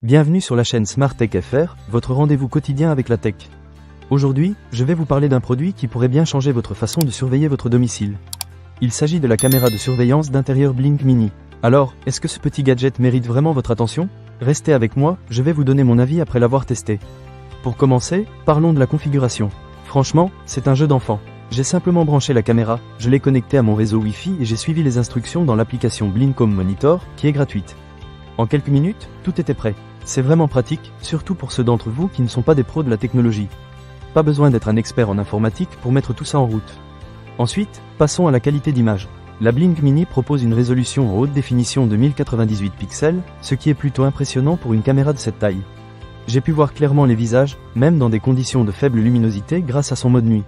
Bienvenue sur la chaîne Smart Tech FR, votre rendez-vous quotidien avec la tech. Aujourd'hui, je vais vous parler d'un produit qui pourrait bien changer votre façon de surveiller votre domicile. Il s'agit de la caméra de surveillance d'intérieur Blink Mini. Alors, est-ce que ce petit gadget mérite vraiment votre attention? Restez avec moi, je vais vous donner mon avis après l'avoir testé. Pour commencer, parlons de la configuration. Franchement, c'est un jeu d'enfant. J'ai simplement branché la caméra, je l'ai connectée à mon réseau Wi-Fi et j'ai suivi les instructions dans l'application Blink Home Monitor, qui est gratuite. En quelques minutes, tout était prêt. C'est vraiment pratique, surtout pour ceux d'entre vous qui ne sont pas des pros de la technologie. Pas besoin d'être un expert en informatique pour mettre tout ça en route. Ensuite, passons à la qualité d'image. La Blink Mini propose une résolution en haute définition de 1098 pixels, ce qui est plutôt impressionnant pour une caméra de cette taille. J'ai pu voir clairement les visages, même dans des conditions de faible luminosité grâce à son mode nuit.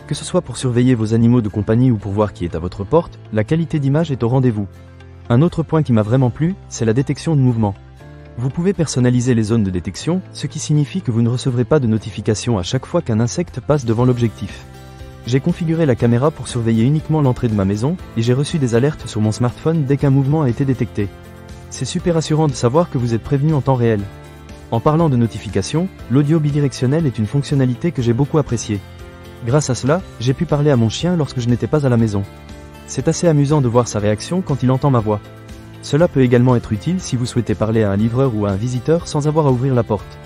Que ce soit pour surveiller vos animaux de compagnie ou pour voir qui est à votre porte, la qualité d'image est au rendez-vous. Un autre point qui m'a vraiment plu, c'est la détection de mouvement. Vous pouvez personnaliser les zones de détection, ce qui signifie que vous ne recevrez pas de notification à chaque fois qu'un insecte passe devant l'objectif. J'ai configuré la caméra pour surveiller uniquement l'entrée de ma maison, et j'ai reçu des alertes sur mon smartphone dès qu'un mouvement a été détecté. C'est super rassurant de savoir que vous êtes prévenu en temps réel. En parlant de notifications, l'audio bidirectionnel est une fonctionnalité que j'ai beaucoup appréciée. Grâce à cela, j'ai pu parler à mon chien lorsque je n'étais pas à la maison. C'est assez amusant de voir sa réaction quand il entend ma voix. Cela peut également être utile si vous souhaitez parler à un livreur ou à un visiteur sans avoir à ouvrir la porte.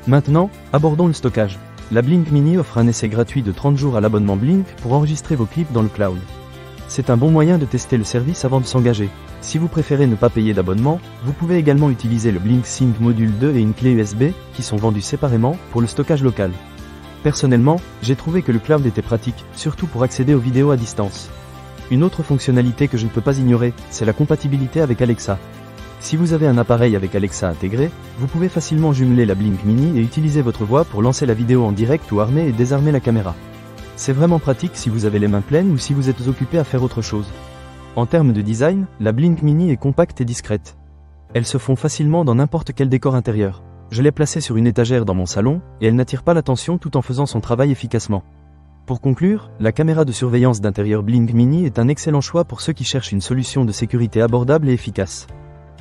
Maintenant, abordons le stockage. La Blink Mini offre un essai gratuit de 30 jours à l'abonnement Blink pour enregistrer vos clips dans le cloud. C'est un bon moyen de tester le service avant de s'engager. Si vous préférez ne pas payer d'abonnement, vous pouvez également utiliser le Blink Sync Module 2 et une clé USB, qui sont vendus séparément, pour le stockage local. Personnellement, j'ai trouvé que le cloud était pratique, surtout pour accéder aux vidéos à distance. Une autre fonctionnalité que je ne peux pas ignorer, c'est la compatibilité avec Alexa. Si vous avez un appareil avec Alexa intégré, vous pouvez facilement jumeler la Blink Mini et utiliser votre voix pour lancer la vidéo en direct ou armer et désarmer la caméra. C'est vraiment pratique si vous avez les mains pleines ou si vous êtes occupé à faire autre chose. En termes de design, la Blink Mini est compacte et discrète. Elle se fond facilement dans n'importe quel décor intérieur. Je l'ai placée sur une étagère dans mon salon, et elle n'attire pas l'attention tout en faisant son travail efficacement. Pour conclure, la caméra de surveillance d'intérieur Blink Mini est un excellent choix pour ceux qui cherchent une solution de sécurité abordable et efficace.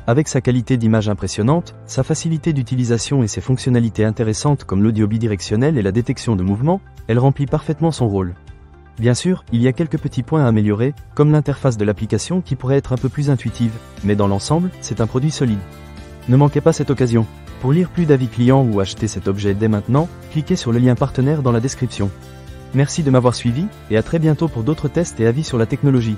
Avec sa qualité d'image impressionnante, sa facilité d'utilisation et ses fonctionnalités intéressantes comme l'audio bidirectionnel et la détection de mouvement, elle remplit parfaitement son rôle. Bien sûr, il y a quelques petits points à améliorer, comme l'interface de l'application qui pourrait être un peu plus intuitive, mais dans l'ensemble, c'est un produit solide. Ne manquez pas cette occasion. Pour lire plus d'avis clients ou acheter cet objet dès maintenant, cliquez sur le lien partenaire dans la description. Merci de m'avoir suivi, et à très bientôt pour d'autres tests et avis sur la technologie.